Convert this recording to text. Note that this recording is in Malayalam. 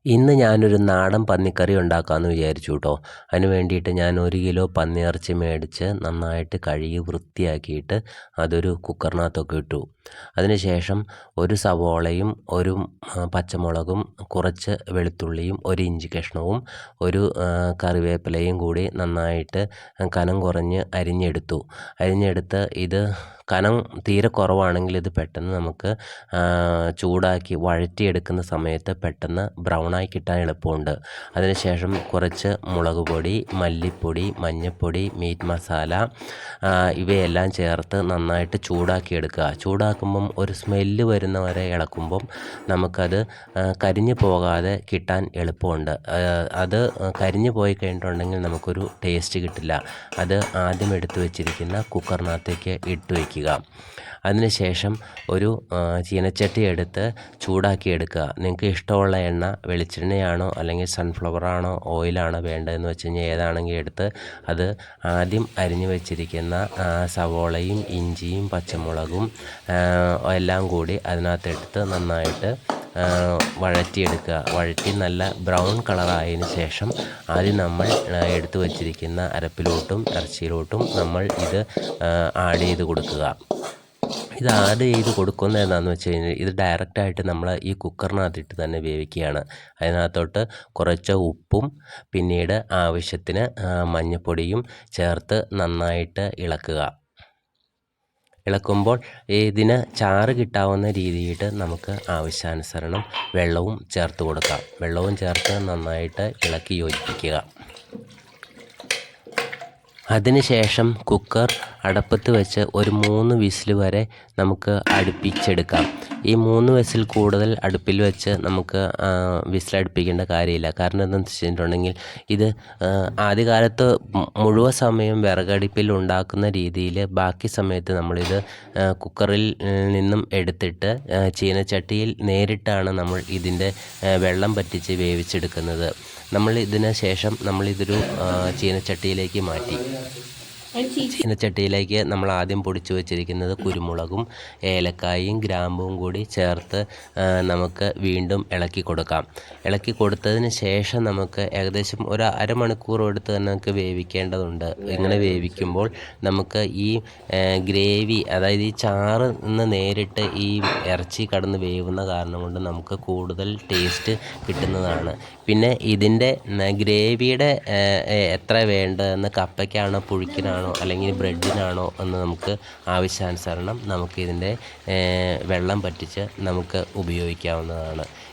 ഇന്ന് ഞാനൊരു നാടൻ പന്നിക്കറി ഉണ്ടാക്കാമെന്ന് വിചാരിച്ചു കേട്ടോ. അതിന് വേണ്ടിയിട്ട് ഞാൻ 1 കിലോ പന്നിയിറച്ചി മേടിച്ച് നന്നായിട്ട് കഴുകി വൃത്തിയാക്കിയിട്ട് അതൊരു കുക്കറിനകത്തൊക്കെ ഇട്ടു. അതിനുശേഷം ഒരു സവോളയും ഒരു പച്ചമുളകും കുറച്ച് വെളുത്തുള്ളിയും ഒരു ഇഞ്ചി കഷ്ണവും ഒരു കറിവേപ്പിലയും കൂടി നന്നായിട്ട് കനം കുറഞ്ഞ് അരിഞ്ഞെടുത്ത് ഇത് കനം തീരെ കുറവാണെങ്കിൽ ഇത് പെട്ടെന്ന് നമുക്ക് ചൂടാക്കി വഴറ്റിയെടുക്കുന്ന സമയത്ത് പെട്ടെന്ന് ബ്രൗണായി കിട്ടാൻ എളുപ്പമുണ്ട്. അതിനുശേഷം കുറച്ച് മുളക് പൊടി, മല്ലിപ്പൊടി, മഞ്ഞൾപ്പൊടി, മീറ്റ് മസാല ഇവയെല്ലാം ചേർത്ത് നന്നായിട്ട് ചൂടാക്കിയെടുക്കുക. ചൂടാക്കുമ്പം ഒരു സ്മെല്ല് വരുന്ന വരെ ഇളക്കുമ്പം നമുക്കത് കരിഞ്ഞു പോകാതെ കിട്ടാൻ എളുപ്പമുണ്ട്. അത് കരിഞ്ഞു പോയി കഴിഞ്ഞിട്ടുണ്ടെങ്കിൽ നമുക്കൊരു ടേസ്റ്റ് കിട്ടില്ല. അത് ആദ്യം എടുത്തു വച്ചിരിക്കുന്ന കുക്കറിനകത്തേക്ക് ഇട്ട് വയ്ക്കുക. അതിനുശേഷം ഒരു ചീനച്ചട്ടി എടുത്ത് ചൂടാക്കിയെടുക്കുക. നിങ്ങൾക്ക് ഇഷ്ടമുള്ള എണ്ണ വെളിച്ചെണ്ണയാണോ അല്ലെങ്കിൽ സൺഫ്ലവർ ആണോ ഓയിലാണോ വേണ്ടതെന്ന് വെച്ച് കഴിഞ്ഞാൽ ഏതാണെങ്കിലും എടുത്ത് അത് ആദ്യം അരിഞ്ഞു വെച്ചിരിക്കുന്ന സവോളയും ഇഞ്ചിയും പച്ചമുളകും എല്ലാം കൂടി അതിനകത്തെടുത്ത് നന്നായിട്ട് വഴറ്റിയെടുക്കുക. വഴറ്റി നല്ല ബ്രൗൺ കളറായതിന് ശേഷം ആദ്യം നമ്മൾ എടുത്തു വച്ചിരിക്കുന്ന അരപ്പിലോട്ടും ഇറച്ചിയിലോട്ടും നമ്മൾ ഇത് ആഡ് ചെയ്ത് കൊടുക്കുക. ഇത് ആഡ് ചെയ്ത് കൊടുക്കുന്നത് എന്താണെന്ന് വെച്ച് കഴിഞ്ഞാൽ ഇത് ഡയറക്റ്റായിട്ട് നമ്മൾ ഈ കുക്കറിനകത്തിട്ട് തന്നെ വേവിക്കുകയാണ്. അതിനകത്തോട്ട് കുറച്ച് ഉപ്പും പിന്നീട് ആവശ്യത്തിന് മഞ്ഞൾപ്പൊടിയും ചേർത്ത് നന്നായിട്ട് ഇളക്കുമ്പോൾ ഇതിന് ചാറ് കിട്ടാവുന്ന രീതിയിൽ നമുക്ക് ആവശ്യാനുസരണം വെള്ളവും ചേർത്ത് കൊടുക്കാം. വെള്ളവും ചേർത്ത് നന്നായിട്ട് ഇളക്കി യോജിപ്പിക്കുക. അതിനുശേഷം കുക്കർ അടപ്പത്ത് വെച്ച് ഒരു 3 വിസിൽ വരെ നമുക്ക് അടുപ്പിച്ചെടുക്കാം. ഈ 3 വിസിൽ കൂടുതൽ അടുപ്പിൽ വെച്ച് നമുക്ക് വിസിലടുപ്പിക്കേണ്ട കാര്യമില്ല. കാരണം എന്താണെന്ന് വെച്ചിട്ടുണ്ടെങ്കിൽ ഇത് ആദ്യകാലത്ത് മുഴുവൻ സമയം വിറകടുപ്പിൽ ഉണ്ടാക്കുന്ന രീതിയിൽ ബാക്കി സമയത്ത് നമ്മളിത് കുക്കറിൽ നിന്നും എടുത്തിട്ട് ചീനച്ചട്ടിയിൽ നേരിട്ടാണ് നമ്മൾ ഇതിൻ്റെ വെള്ളം പറ്റിച്ച് വേവിച്ചെടുക്കുന്നത്. നമ്മൾ ഇതിന് ശേഷം നമ്മളിതൊരു ചീനച്ചട്ടിയിലേക്ക് മാറ്റി. ചീനച്ചട്ടിയിലേക്ക് നമ്മൾ ആദ്യം പൊടിച്ചു വച്ചിരിക്കുന്നത് കുരുമുളകും ഏലക്കായും ഗ്രാമ്പും കൂടി ചേർത്ത് നമുക്ക് വീണ്ടും ഇളക്കി കൊടുക്കാം. ഇളക്കി കൊടുത്തതിന് ശേഷം നമുക്ക് ഏകദേശം ഒരു അരമണിക്കൂർ എടുത്ത് തന്നെ നമുക്ക് വേവിക്കേണ്ടതുണ്ട്. ഇങ്ങനെ വേവിക്കുമ്പോൾ നമുക്ക് ഈ ഗ്രേവി, അതായത് ഈ ചാറ് നിന്ന് നേരിട്ട് ഈ ഇറച്ചി കടന്ന് വേവുന്ന കാരണം കൊണ്ട് നമുക്ക് കൂടുതൽ ടേസ്റ്റ് കിട്ടുന്നതാണ്. പിന്നെ ഇതിൻ്റെ ഗ്രേവിയുടെ എത്ര വേണ്ടതെന്ന് കപ്പയ്ക്കാണോ പുഴുക്കിനാണോ അല്ലെങ്കിൽ ബ്രെഡിനാണോ എന്ന് നമുക്ക് ആവശ്യാനുസരണം നമുക്കിതിൻ്റെ വെള്ളം പറ്റിച്ച് നമുക്ക് ഉപയോഗിക്കാവുന്നതാണ്.